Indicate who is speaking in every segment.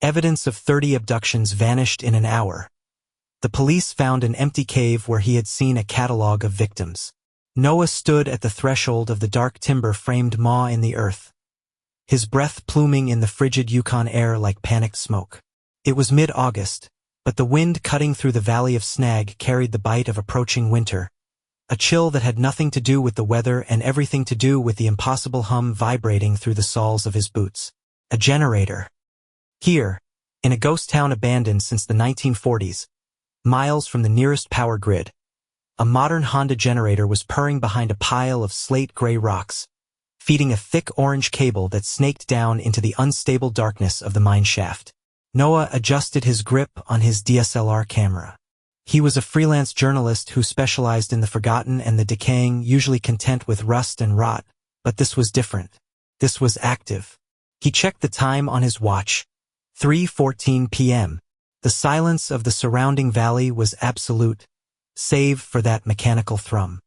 Speaker 1: Evidence of 30 abductions vanished in an hour. The police found an empty cave where he had seen a catalog of victims. Noah stood at the threshold of the dark timber-framed maw in the earth, his breath pluming in the frigid Yukon air like panicked smoke. It was mid-August, but the wind cutting through the valley of Snag carried the bite of approaching winter, a chill that had nothing to do with the weather and everything to do with the impossible hum vibrating through the soles of his boots. A generator. Here, in a ghost town abandoned since the 1940s, miles from the nearest power grid, a modern Honda generator was purring behind a pile of slate-gray rocks, feeding a thick orange cable that snaked down into the unstable darkness of the mine shaft. Noah adjusted his grip on his DSLR camera. He was a freelance journalist who specialized in the forgotten and the decaying, usually content with rust and rot, but this was different. This was active. He checked the time on his watch. 3:14 p.m. The silence of the surrounding valley was absolute, save for that mechanical thrum.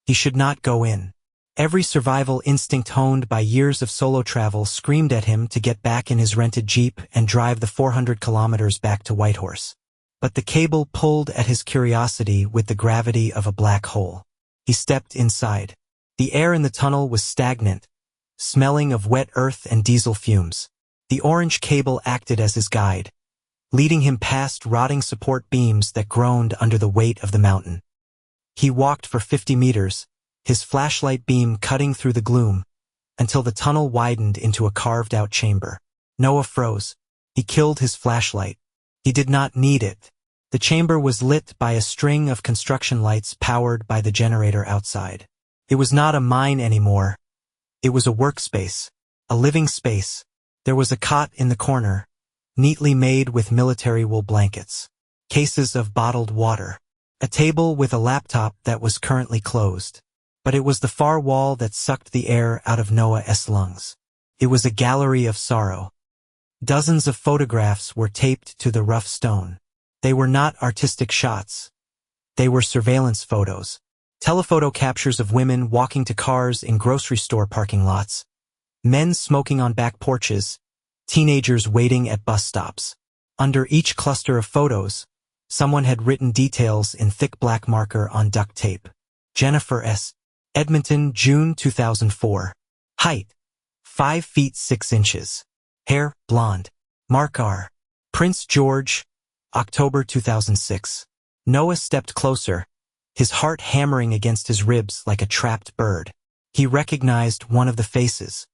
Speaker 1: He should not go in. Every survival instinct honed by years of solo travel screamed at him to get back in his rented Jeep and drive the 400 kilometers back to Whitehorse. But the cable pulled at his curiosity with the gravity of a black hole. He stepped inside. The air in the tunnel was stagnant, smelling of wet earth and diesel fumes. The orange cable acted as his guide, leading him past rotting support beams that groaned under the weight of the mountain. He walked for 50 meters, his flashlight beam cutting through the gloom, until the tunnel widened into a carved-out chamber. Noah froze. He killed his flashlight. He did not need it. The chamber was lit by a string of construction lights powered by the generator outside. It was not a mine anymore. It was a workspace, a living space. There was a cot in the corner, neatly made with military wool blankets, cases of bottled water, a table with a laptop that was currently closed. But it was the far wall that sucked the air out of Noah's lungs. It was a gallery of sorrow. Dozens of photographs were taped to the rough stone. They were not artistic shots. They were surveillance photos. Telephoto captures of women walking to cars in grocery store parking lots, men smoking on back porches, teenagers waiting at bus stops. Under each cluster of photos, someone had written details in thick black marker on duct tape. Jennifer S. Edmonton, June 2004. Height, 5 feet 6 inches. Hair, blonde. Mark R. Prince George, October 2006. Noah stepped closer, his heart hammering against his ribs like a trapped bird. He recognized one of the faces.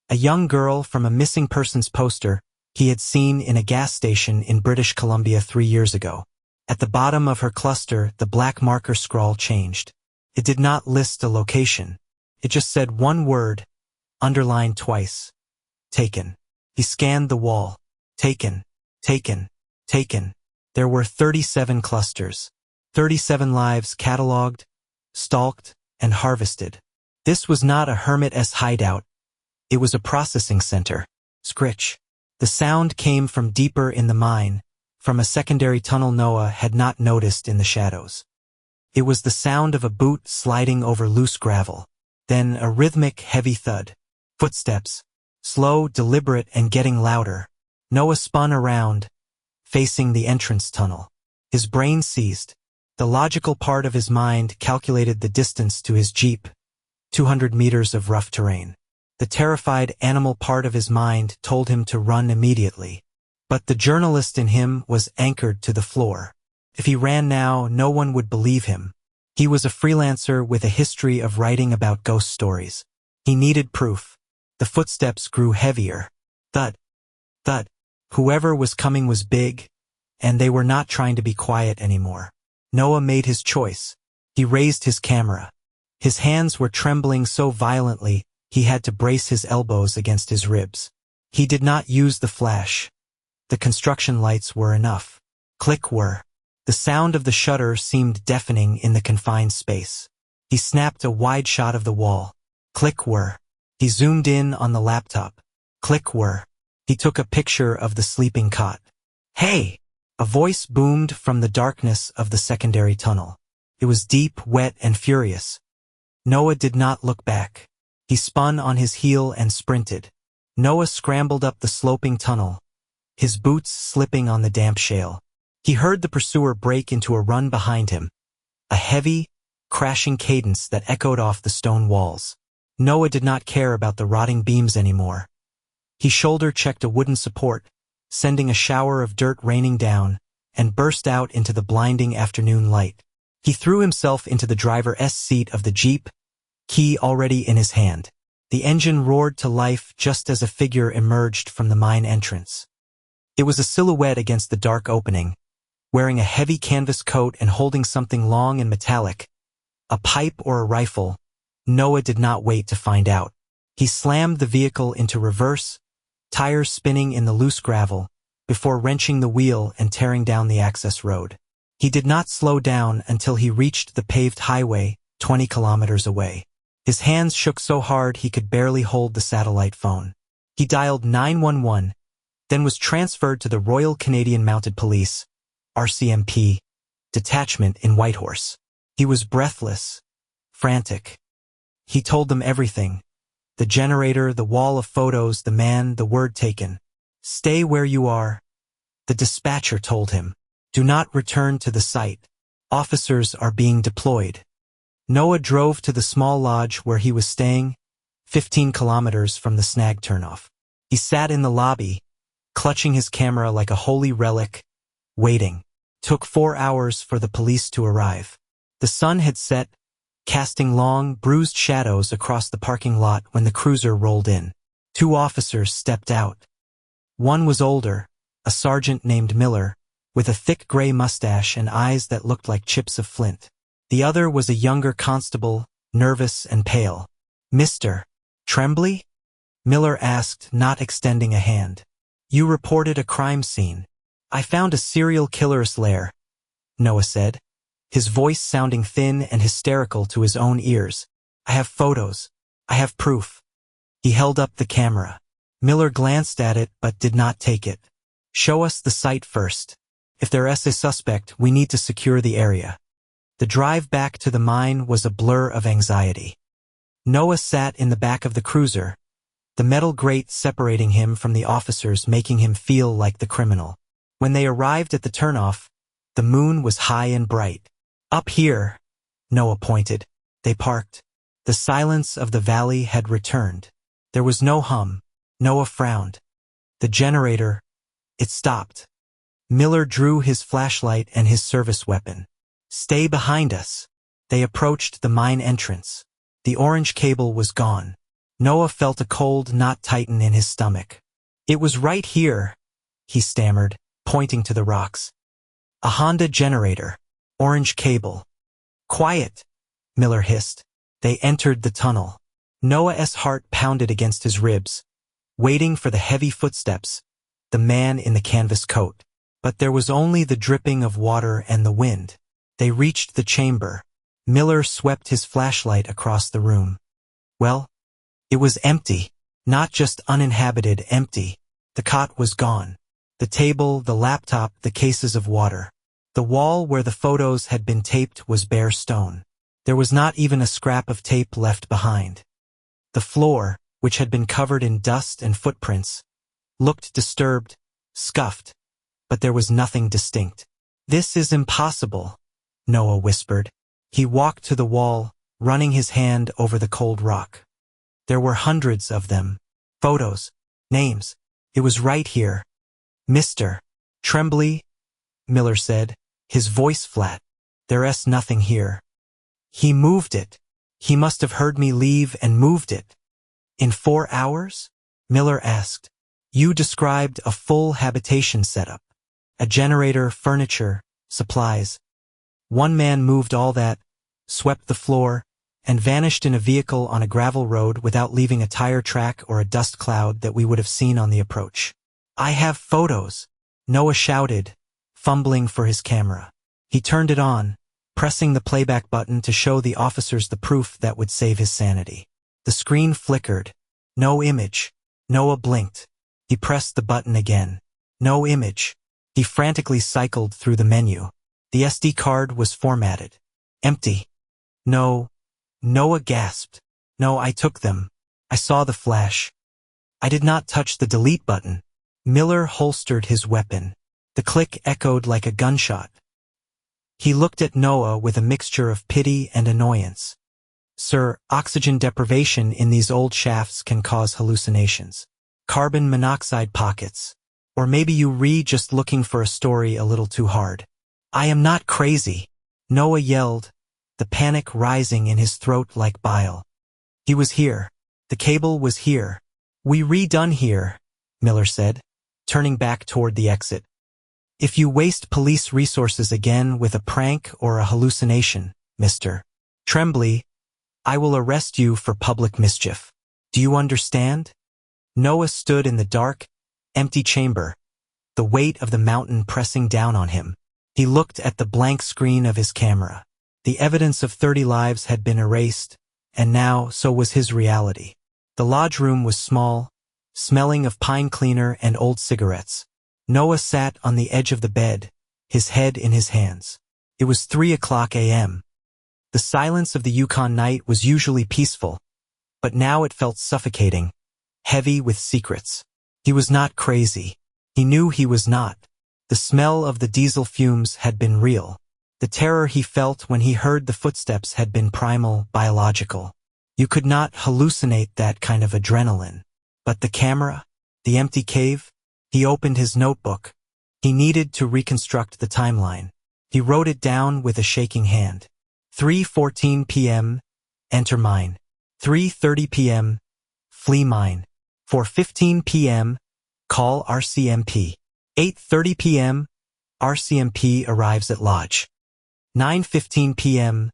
Speaker 1: A young girl from a missing persons poster he had seen in a gas station in British Columbia 3 years ago. At the bottom of her cluster, the black marker scrawl changed. It did not list a location. It just said one word, underlined twice. Taken. He scanned the wall. Taken. Taken. Taken. There were 37 clusters. 37 lives cataloged, stalked, and harvested. This was not a hermit's hideout. It was a processing center. Scritch. The sound came from deeper in the mine, from a secondary tunnel Noah had not noticed in the shadows. It was the sound of a boot sliding over loose gravel. Then a rhythmic, heavy thud. Footsteps. Slow, deliberate, and getting louder. Noah spun around, facing the entrance tunnel. His brain seized. The logical part of his mind calculated the distance to his Jeep, 200 meters of rough terrain. The terrified animal part of his mind told him to run immediately. But the journalist in him was anchored to the floor. If he ran now, no one would believe him. He was a freelancer with a history of writing about ghost stories. He needed proof. The footsteps grew heavier. Thud. Thud. Whoever was coming was big, and they were not trying to be quiet anymore. Noah made his choice. He raised his camera. His hands were trembling so violently, he had to brace his elbows against his ribs. He did not use the flash. The construction lights were enough. Click whir. The sound of the shutter seemed deafening in the confined space. He snapped a wide shot of the wall. Click whir. He zoomed in on the laptop. Click whir. He took a picture of the sleeping cot. Hey! A voice boomed from the darkness of the secondary tunnel. It was deep, wet, and furious. Noah did not look back. He spun on his heel and sprinted. Noah scrambled up the sloping tunnel, his boots slipping on the damp shale. He heard the pursuer break into a run behind him, a heavy, crashing cadence that echoed off the stone walls. Noah did not care about the rotting beams anymore. He shoulder-checked a wooden support, sending a shower of dirt raining down, and burst out into the blinding afternoon light. He threw himself into the driver's seat of the Jeep, key already in his hand. The engine roared to life just as a figure emerged from the mine entrance. It was a silhouette against the dark opening, wearing a heavy canvas coat and holding something long and metallic, a pipe or a rifle. Noah did not wait to find out. He slammed the vehicle into reverse, tires spinning in the loose gravel, before wrenching the wheel and tearing down the access road. He did not slow down until he reached the paved highway, 20 kilometers away. His hands shook so hard he could barely hold the satellite phone. He dialed 911, then was transferred to the Royal Canadian Mounted Police, RCMP, detachment in Whitehorse. He was breathless, frantic. He told them everything. The generator, the wall of photos, the man, the word taken. Stay where you are. The dispatcher told him. Do not return to the site. Officers are being deployed. Noah drove to the small lodge where he was staying, 15 kilometers from the snag turnoff. He sat in the lobby, clutching his camera like a holy relic, waiting. Took 4 hours for the police to arrive. The sun had set, casting long, bruised shadows across the parking lot when the cruiser rolled in. 2 officers stepped out. One was older, a sergeant named Miller, with a thick gray mustache and eyes that looked like chips of flint. The other was a younger constable, nervous and pale. Mr. Tremblay? Miller asked, not extending a hand. You reported a crime scene. I found a serial killer's lair, Noah said, his voice sounding thin and hysterical to his own ears. I have photos. I have proof. He held up the camera. Miller glanced at it but did not take it. Show us the site first. If there is a suspect, we need to secure the area. The drive back to the mine was a blur of anxiety. Noah sat in the back of the cruiser, the metal grate separating him from the officers, making him feel like the criminal. When they arrived at the turnoff, the moon was high and bright. Up here, Noah pointed. They parked. The silence of the valley had returned. There was no hum. Noah frowned. The generator, it stopped. Miller drew his flashlight and his service weapon. Stay behind us. They approached the mine entrance. The orange cable was gone. Noah felt a cold knot tighten in his stomach. It was right here, he stammered, pointing to the rocks. A Honda generator. Orange cable. Quiet, Miller hissed. They entered the tunnel. Noah's heart pounded against his ribs, waiting for the heavy footsteps, the man in the canvas coat. But there was only the dripping of water and the wind. They reached the chamber. Miller swept his flashlight across the room. Well, it was empty. Not just uninhabited, empty. The cot was gone. The table, the laptop, the cases of water. The wall where the photos had been taped was bare stone. There was not even a scrap of tape left behind. The floor, which had been covered in dust and footprints, looked disturbed, scuffed, but there was nothing distinct. This is impossible, Noah whispered. He walked to the wall, running his hand over the cold rock. There were hundreds of them. Photos, names. It was right here. Mr. Tremblay, Miller said, his voice flat. There's nothing here. He moved it. He must have heard me leave and moved it. In 4 hours? Miller asked. You described a full habitation setup. A generator, furniture, supplies. One man moved all that, swept the floor, and vanished in a vehicle on a gravel road without leaving a tire track or a dust cloud that we would have seen on the approach. I have photos, Noah shouted, fumbling for his camera. He turned it on, pressing the playback button to show the officers the proof that would save his sanity. The screen flickered. No image. Noah blinked. He pressed the button again. No image. He frantically cycled through the menu. The SD card was formatted. Empty. No. Noah gasped. No, I took them. I saw the flash. I did not touch the delete button. Miller holstered his weapon. The click echoed like a gunshot. He looked at Noah with a mixture of pity and annoyance. "Sir, oxygen deprivation in these old shafts can cause hallucinations. Carbon monoxide pockets. Or maybe you just looking for a story a little too hard." "I am not crazy," Noah yelled, the panic rising in his throat like bile. "He was here. The cable was here. We redone here," Miller said, turning back toward the exit. "If you waste police resources again with a prank or a hallucination, Mr. Tremblay, I will arrest you for public mischief. Do you understand?" Noah stood in the dark, empty chamber, the weight of the mountain pressing down on him. He looked at the blank screen of his camera. The evidence of 30 lives had been erased, and now so was his reality. The lodge room was small, smelling of pine cleaner and old cigarettes. Noah sat on the edge of the bed, his head in his hands. It was 3:00 a.m. The silence of the Yukon night was usually peaceful, but now it felt suffocating, heavy with secrets. He was not crazy. He knew he was not. The smell of the diesel fumes had been real. The terror he felt when he heard the footsteps had been primal, biological. You could not hallucinate that kind of adrenaline. But the camera? The empty cave? He opened his notebook. He needed to reconstruct the timeline. He wrote it down with a shaking hand. 3:14 p.m., enter mine. 3:30 p.m., flee mine. 4:15 p.m., call RCMP. 8:30 p.m., RCMP arrives at lodge. 9:15 p.m.,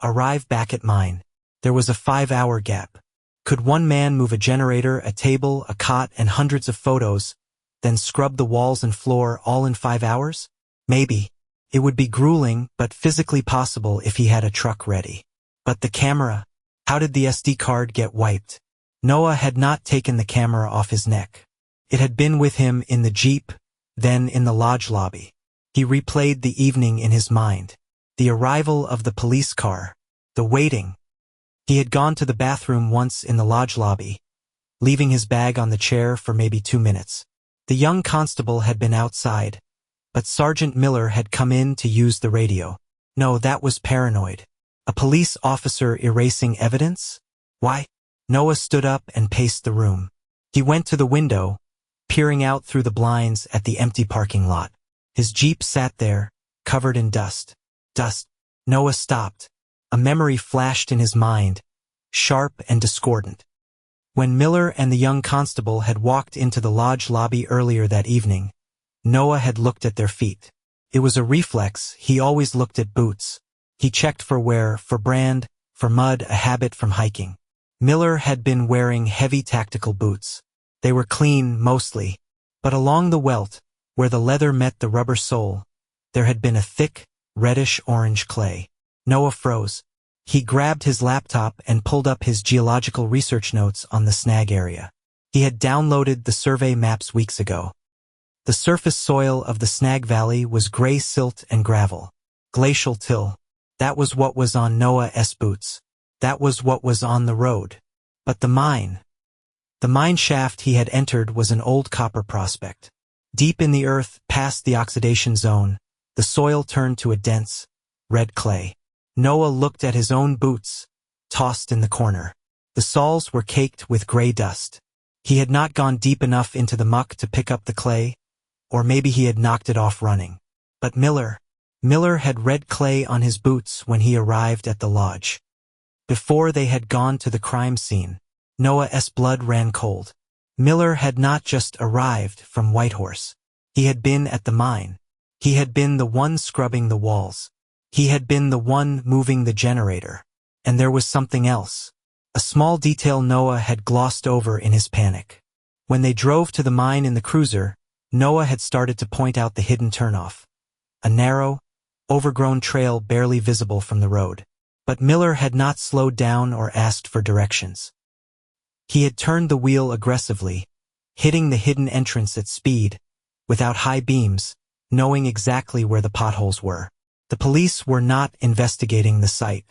Speaker 1: arrive back at mine. There was a 5-hour gap. Could one man move a generator, a table, a cot, and hundreds of photos, then scrub the walls and floor all in 5 hours? Maybe. It would be grueling, but physically possible if he had a truck ready. But the camera? How did the SD card get wiped? Noah had not taken the camera off his neck. It had been with him in the Jeep, then in the lodge lobby. He replayed the evening in his mind. The arrival of the police car. The waiting. He had gone to the bathroom once in the lodge lobby, leaving his bag on the chair for maybe 2 minutes. The young constable had been outside, but Sergeant Miller had come in to use the radio. No, that was paranoid. A police officer erasing evidence? Why? Noah stood up and paced the room. He went to the window, peering out through the blinds at the empty parking lot. His Jeep sat there, covered in dust. Dust. Noah stopped. A memory flashed in his mind, sharp and discordant. When Miller and the young constable had walked into the lodge lobby earlier that evening, Noah had looked at their feet. It was a reflex. He always looked at boots. He checked for wear, for brand, for mud, a habit from hiking. Miller had been wearing heavy tactical boots. They were clean, mostly, but along the welt, where the leather met the rubber sole, there had been a thick, reddish-orange clay. Noah froze. He grabbed his laptop and pulled up his geological research notes on the snag area. He had downloaded the survey maps weeks ago. The surface soil of the snag valley was gray silt and gravel. Glacial till. That was what was on Noah's boots. That was what was on the road. But the mine. The mine shaft he had entered was an old copper prospect. Deep in the earth, past the oxidation zone, the soil turned to a dense, red clay. Noah looked at his own boots, tossed in the corner. The soles were caked with gray dust. He had not gone deep enough into the muck to pick up the clay, or maybe he had knocked it off running. But Miller had red clay on his boots when he arrived at the lodge. Before they had gone to the crime scene, Noah's blood ran cold. Miller had not just arrived from Whitehorse. He had been at the mine. He had been the one scrubbing the walls. He had been the one moving the generator. And there was something else. A small detail Noah had glossed over in his panic. When they drove to the mine in the cruiser, Noah had started to point out the hidden turnoff. A narrow, overgrown trail barely visible from the road. But Miller had not slowed down or asked for directions. He had turned the wheel aggressively, hitting the hidden entrance at speed, without high beams, knowing exactly where the potholes were. The police were not investigating the site.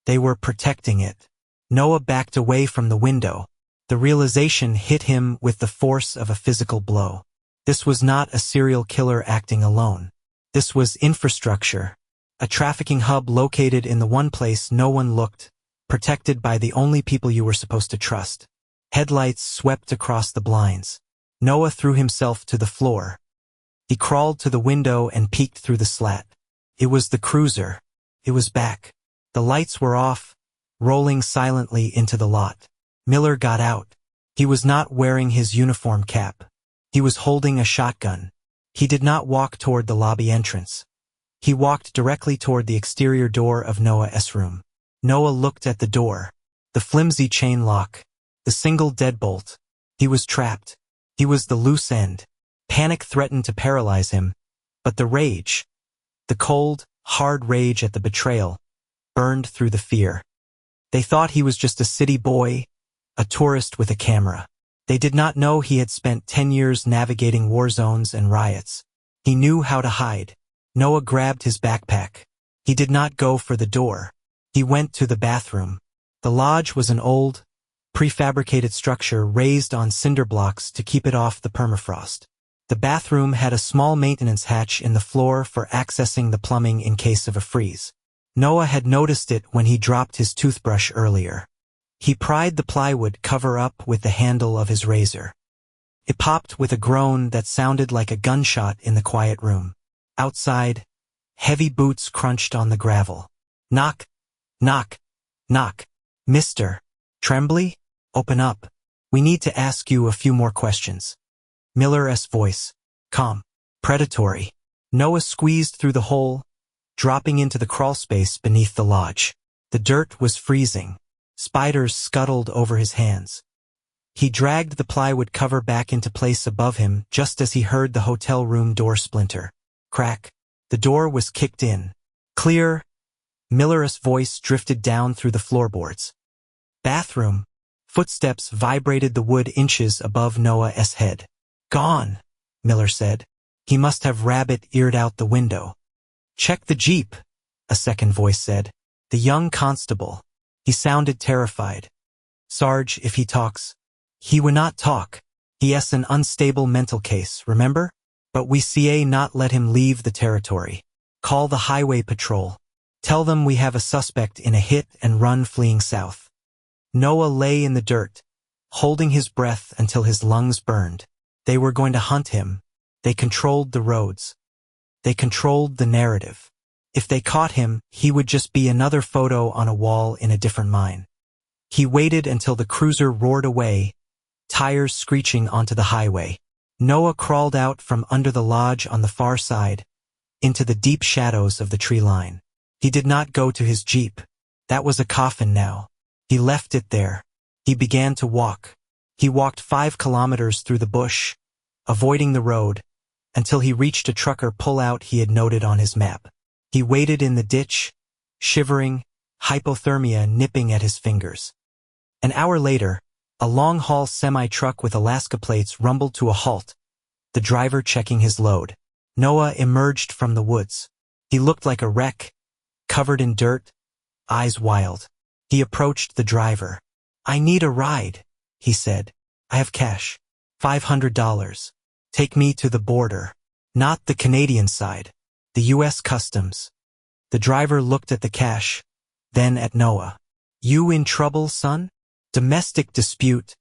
Speaker 1: They were protecting it. Noah backed away from the window. The realization hit him with the force of a physical blow. This was not a serial killer acting alone. This was infrastructure. A trafficking hub located in the one place no one looked, protected by the only people you were supposed to trust. Headlights swept across the blinds. Noah threw himself to the floor. He crawled to the window and peeked through the slat. It was the cruiser. It was back. The lights were off, rolling silently into the lot. Miller got out. He was not wearing his uniform cap. He was holding a shotgun. He did not walk toward the lobby entrance. He walked directly toward the exterior door of Noah's room. Noah looked at the door. The flimsy chain lock. The single deadbolt. He was trapped. He was the loose end. Panic threatened to paralyze him, but the rage, the cold, hard rage at the betrayal, burned through the fear. They thought he was just a city boy, a tourist with a camera. They did not know he had spent 10 years navigating war zones and riots. He knew how to hide. Noah grabbed his backpack. He did not go for the door. He went to the bathroom. The lodge was an old, prefabricated structure raised on cinder blocks to keep it off the permafrost. The bathroom had a small maintenance hatch in the floor for accessing the plumbing in case of a freeze. Noah had noticed it when he dropped his toothbrush earlier. He pried the plywood cover up with the handle of his razor. It popped with a groan that sounded like a gunshot in the quiet room. Outside, heavy boots crunched on the gravel. Knock, knock, knock. Mr. Tremblay, open up. We need to ask you a few more questions. Miller's voice, calm, predatory. Noah squeezed through the hole, dropping into the crawlspace beneath the lodge. The dirt was freezing. Spiders scuttled over his hands. He dragged the plywood cover back into place above him just as he heard the hotel room door splinter. Crack. The door was kicked in. Clear. Miller's voice drifted down through the floorboards. Bathroom. Footsteps vibrated the wood inches above Noah's head. Gone, Miller said. He must have rabbit-eared out the window. Check the jeep, a second voice said. The young constable. He sounded terrified. Sarge, if he talks. He would not talk. He has an unstable mental case, remember? But we CA not let him leave the territory. Call the highway patrol. Tell them we have a suspect in a hit-and-run fleeing south. Noah lay in the dirt, holding his breath until his lungs burned. They were going to hunt him. They controlled the roads. They controlled the narrative. If they caught him, he would just be another photo on a wall in a different mine. He waited until the cruiser roared away, tires screeching onto the highway. Noah crawled out from under the lodge on the far side, into the deep shadows of the tree line. He did not go to his jeep. That was a coffin now. He left it there. He began to walk. He walked 5 kilometers through the bush, avoiding the road, until he reached a trucker pull-out he had noted on his map. He waited in the ditch, shivering, hypothermia nipping at his fingers. An hour later, a long-haul semi-truck with Alaska plates rumbled to a halt, the driver checking his load. Noah emerged from the woods. He looked like a wreck, covered in dirt, eyes wild. He approached the driver. I need a ride, he said. I have cash. $500. Take me to the border. Not the Canadian side. The U.S. Customs. The driver looked at the cash, then at Noah. You in trouble, son? Domestic dispute.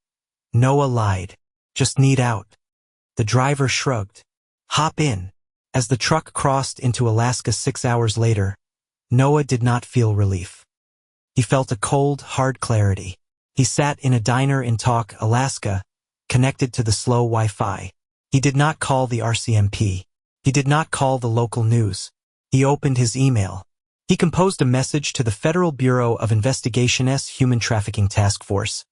Speaker 1: Noah lied. Just need out. The driver shrugged. Hop in. As the truck crossed into Alaska 6 hours later, Noah did not feel relief. He felt a cold, hard clarity. He sat in a diner in Talk, Alaska, connected to the slow Wi-Fi. He did not call the RCMP. He did not call the local news. He opened his email. He composed a message to the Federal Bureau of Investigation's Human Trafficking Task Force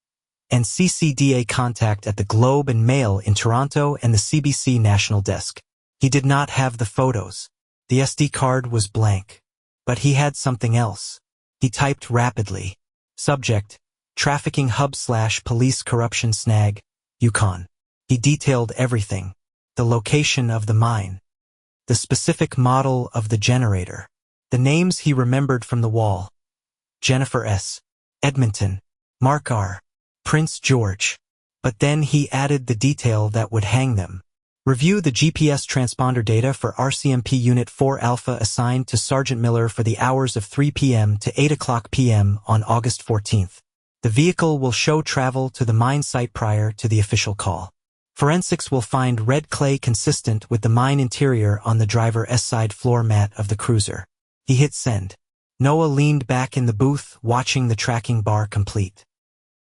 Speaker 1: and CCDA contact at the Globe and Mail in Toronto and the CBC National Desk. He did not have the photos. The SD card was blank. But he had something else. He typed rapidly. Subject, Trafficking Hub/Police Corruption Snag, Yukon. He detailed everything. The location of the mine. The specific model of the generator. The names he remembered from the wall. Jennifer S. Edmonton. Mark R. Prince George. But then he added the detail that would hang them. Review the GPS transponder data for RCMP Unit 4 Alpha assigned to Sergeant Miller for the hours of 3 p.m. to 8 o'clock p.m. on August 14th. The vehicle will show travel to the mine site prior to the official call. Forensics will find red clay consistent with the mine interior on the driver's side floor mat of the cruiser. He hit send. Noah leaned back in the booth, watching the tracking bar complete.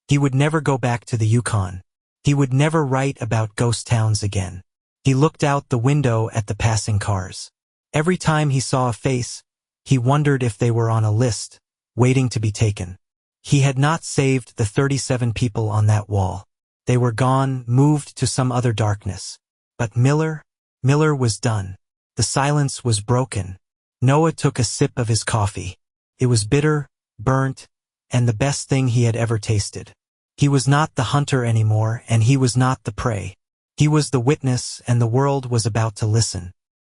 Speaker 1: He would never go back to the Yukon. He would never write about ghost towns again. He looked out the window at the passing cars. Every time he saw a face, he wondered if they were on a list, waiting to be taken. He had not saved the 37 people on that wall. They were gone, moved to some other darkness. But Miller was done. The silence was broken. Noah took a sip of his coffee. It was bitter, burnt, and the best thing he had ever tasted. He was not the hunter anymore, and he was not the prey. He was the witness, and the world was about to listen.